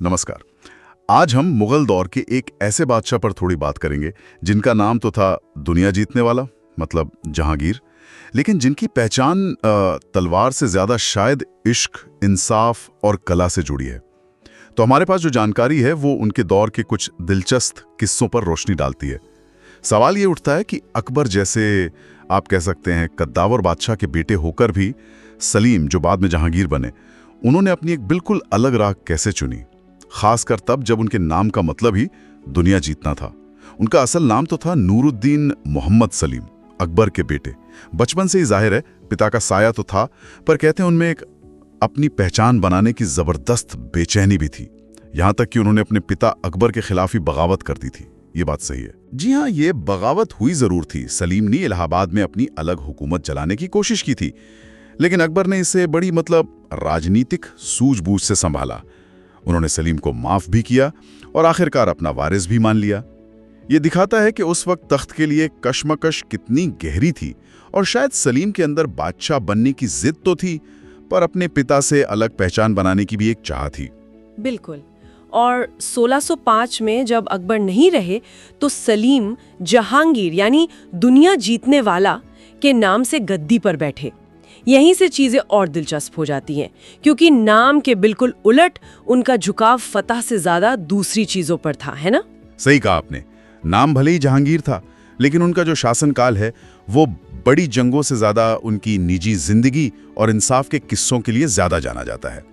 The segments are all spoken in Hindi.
नमस्कार। आज हम मुगल दौर के एक ऐसे बादशाह पर थोड़ी बात करेंगे जिनका नाम तो था दुनिया जीतने वाला, मतलब जहांगीर, लेकिन जिनकी पहचान तलवार से ज्यादा शायद इश्क, इंसाफ और कला से जुड़ी है। तो हमारे पास जो जानकारी है वो उनके दौर के कुछ दिलचस्प किस्सों पर रोशनी डालती है। सवाल ये उठता है कि अकबर जैसे, आप कह सकते हैं, कद्दावर बादशाह के बेटे होकर भी सलीम, जो बाद में जहांगीर बने, उन्होंने अपनी एक बिल्कुल अलग राह कैसे चुनी, खासकर तब जब उनके नाम का मतलब ही दुनिया जीतना था। उनका असल नाम तो था नूरुद्दीन मोहम्मद सलीम, अकबर के बेटे। बचपन से ही जाहिर है पिता का साया तो था, पर कहते हैं उनमें एक अपनी पहचान बनाने की जबरदस्त बेचैनी भी थी। यहां तक कि उन्होंने अपने पिता अकबर के खिलाफ ही बगावत कर दी थी। ये बात सही है। जी हाँ, ये बगावत हुई जरूर थी। सलीम ने इलाहाबाद में अपनी अलग हुकूमत चलाने की कोशिश की थी, लेकिन अकबर ने इसे बड़ी राजनीतिक सूझबूझ से संभाला। उन्होंने सलीम को माफ भी किया और आखिरकार अपना वारिस भी मान लिया। ये दिखाता है कि उस वक्त तख्त के लिए कशमकश कितनी गहरी थी, और शायद सलीम के अंदर बादशाह बनने की जिद तो थी, पर अपने पिता से अलग पहचान बनाने की भी एक चाह थी। बिल्कुल। और 1605 में जब अकबर नहीं रहे तो सलीम जहांगीर यानी दुनिया जीतने वाला के नाम से गद्दी पर बैठे। यहीं से चीजें और दिलचस्प हो जाती हैं, क्योंकि नाम के बिल्कुल उलट उनका झुकाव फतह से ज्यादा दूसरी चीजों पर था, है ना? सही कहा आपने। नाम भले ही जहांगीर था, लेकिन उनका जो शासनकाल है वो बड़ी जंगों से ज्यादा उनकी निजी जिंदगी और इंसाफ के किस्सों के लिए ज्यादा जाना जाता है।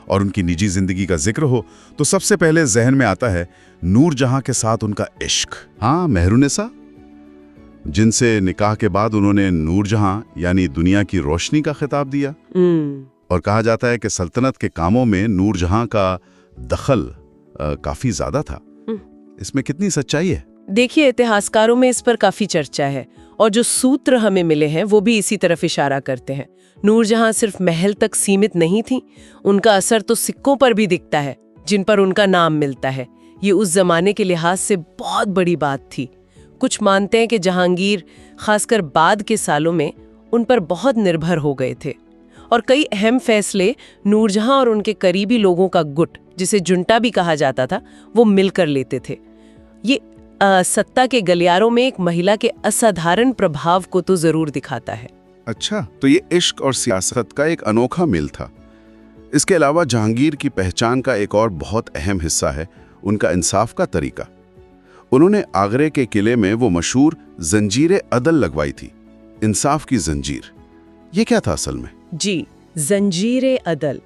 और उनकी निजी जिंदगी का जिक्र हो तो सबसे पहले जहन में आता है नूरजहां के साथ उनका इश्क। हाँ, मेहरुनिसा, जिनसे निकाह के बाद उन्होंने नूरजहां यानी दुनिया की रोशनी का खिताब दिया। और कहा जाता है कि सल्तनत के कामों में नूरजहां का दखल काफी ज्यादा था। इसमें कितनी सच्चाई है? देखिए, इतिहासकारों में इस पर काफी चर्चा है, और जो सूत्र हमें मिले हैं वो भी इसी तरफ इशारा करते हैं। नूरजहां सिर्फ महल तक सीमित नहीं थी, उनका असर तो सिक्कों पर भी दिखता है जिन पर उनका नाम मिलता है। ये उस जमाने के लिहाज से बहुत बड़ी बात थी। कुछ मानते हैं कि जहांगीर खासकर बाद के सालों में उन पर बहुत निर्भर हो गए थे, और कई अहम फैसले नूरजहां और उनके करीबी लोगों का गुट, जिसे जुंटा भी कहा जाता था, वो मिलकर लेते थे। ये सत्ता के गलियारों में एक महिला के असाधारण प्रभाव को तो जरूर दिखाता है। अच्छा, तो ये इश्क और सियासत का एक अनोखा मेल था। इसके अलावा जहांगीर की पहचान का एक और बहुत अहम हिस्सा है उनका इंसाफ का तरीका। उन्होंने आगरे के किले में वो मशहूर जंजीर अदल लगवाई थी, इंसाफ की जंजीर। ये क्या था असल में? जी, जंजीर अदल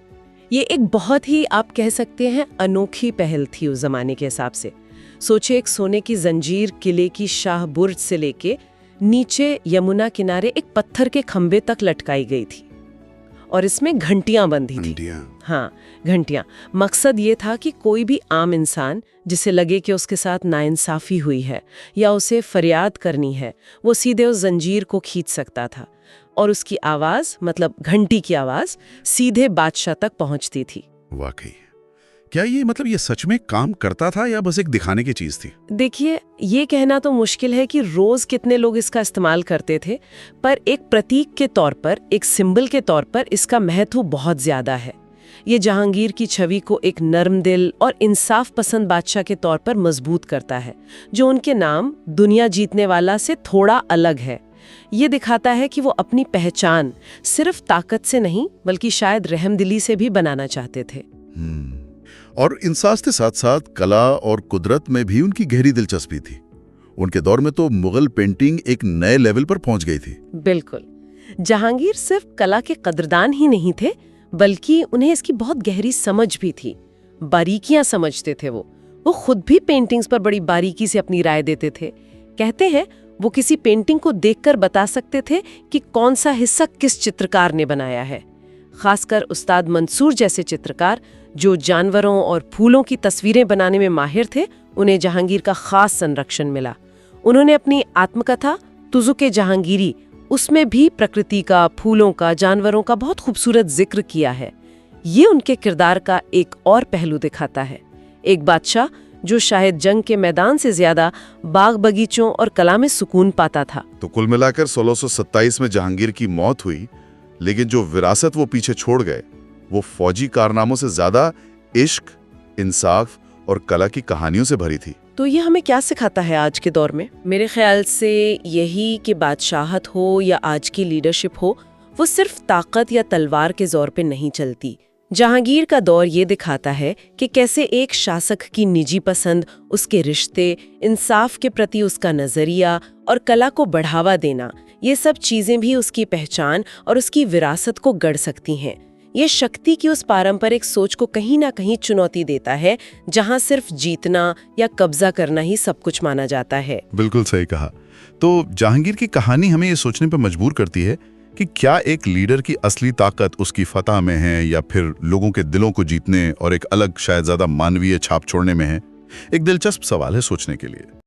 ये एक बहुत ही, आप कह सकते हैं, अनोखी पहल थी उस जमाने के हिसाब से। सोचे, एक सोने की जंजीर किले की शाह बुर्ज से लेके नीचे यमुना किनारे एक पत्थर के खंबे तक लटकाई गई थी, और इसमें घंटियां बंधी थी। हाँ, घंटियां। मकसद ये था कि कोई भी आम इंसान जिसे लगे कि उसके साथ नाइंसाफी हुई है या उसे फरियाद करनी है, वो सीधे उस जंजीर को खींच सकता था, और उसकी आवाज, मतलब घंटी की आवाज, सीधे बादशाह तक पहुंचती थी। वाकई, क्या ये सच में काम करता था या बस एक दिखाने की चीज थी? देखिए, ये कहना तो मुश्किल है कि रोज कितने लोग इसका इस्तेमाल करते थे, पर एक प्रतीक के तौर पर, एक सिंबल के तौर पर इसका महत्व बहुत ज्यादा है। ये जहांगीर की छवि को एक नर्म दिल और इंसाफ पसंद बादशाह के तौर पर मजबूत करता है, जो उनके नाम दुनिया जीतने वाला से थोड़ा अलग है। ये दिखाता है कि वो अपनी पहचान सिर्फ ताकत से नहीं, बल्कि शायद रहमदिली से भी बनाना चाहते थे। और इंसाफ के साथ साथ कला और कुदरत में भी उनकी गहरी दिलचस्पी थी। उनके दौर में तो मुगल पेंटिंग एक नए लेवल पर पहुंच गई थी। बिल्कुल। जहांगीर सिर्फ कला के कदरदान ही नहीं थे, बल्कि उन्हें इसकी बहुत गहरी समझ भी थी। बारीकियां समझते थे वो खुद भी पेंटिंग्स पर बड़ी बारीकी से अपनी राय देते थे। कहते हैं वो किसी पेंटिंग को देखकर बता सकते थे कि कौन सा हिस्सा किस चित्रकार ने बनाया है। खासकर उस्ताद मंसूर जैसे चित्रकार, जो जानवरों और फूलों की तस्वीरें बनाने में माहिर थे, उन्हें जहांगीर का खास संरक्षण मिला। उन्होंने अपनी आत्मकथा तुजुके जहांगीरी, उसमें भी प्रकृति का, फूलों का, जानवरों का बहुत खूबसूरत जिक्र किया है। ये उनके किरदार का एक और पहलू दिखाता है, एक बादशाह जो शायद जंग के मैदान से ज्यादा बाग बगीचों और कला में सुकून पाता था। तो कुल मिलाकर 1627 में जहांगीर की मौत हुई, लेकिन जो विरासत वो पीछे छोड़ गए वो फौजी कारनामों से ज्यादा इश्क, इंसाफ और कला की कहानियों से भरी थी। तो ये हमें क्या सिखाता है आज के दौर में? मेरे ख्याल से यही कि बादशाहत हो या आज की लीडरशिप हो, वो सिर्फ ताकत या तलवार के जोर पे नहीं चलती। जहांगीर का दौर ये दिखाता है कि कैसे एक शासक की निजी पसंद, उसके रिश्ते, इंसाफ के प्रति उसका नजरिया और कला को बढ़ावा देना, ये सब चीजें भी उसकी पहचान और उसकी विरासत को गढ़ सकती हैं। ये शक्ति की उस पारंपरिक सोच को कहीं ना कहीं चुनौती देता है, जहां सिर्फ जीतना या कब्जा करना ही सब कुछ माना जाता है। बिल्कुल सही कहा। तो जहांगीर की कहानी हमें ये सोचने पर मजबूर करती है कि क्या एक लीडर की असली ताकत उसकी फतह में है या फिर लोगों के दिलों को जीतने और एक अलग, शायद ज्यादा मानवीय छाप छोड़ने में है। एक दिलचस्प सवाल है सोचने के लिए।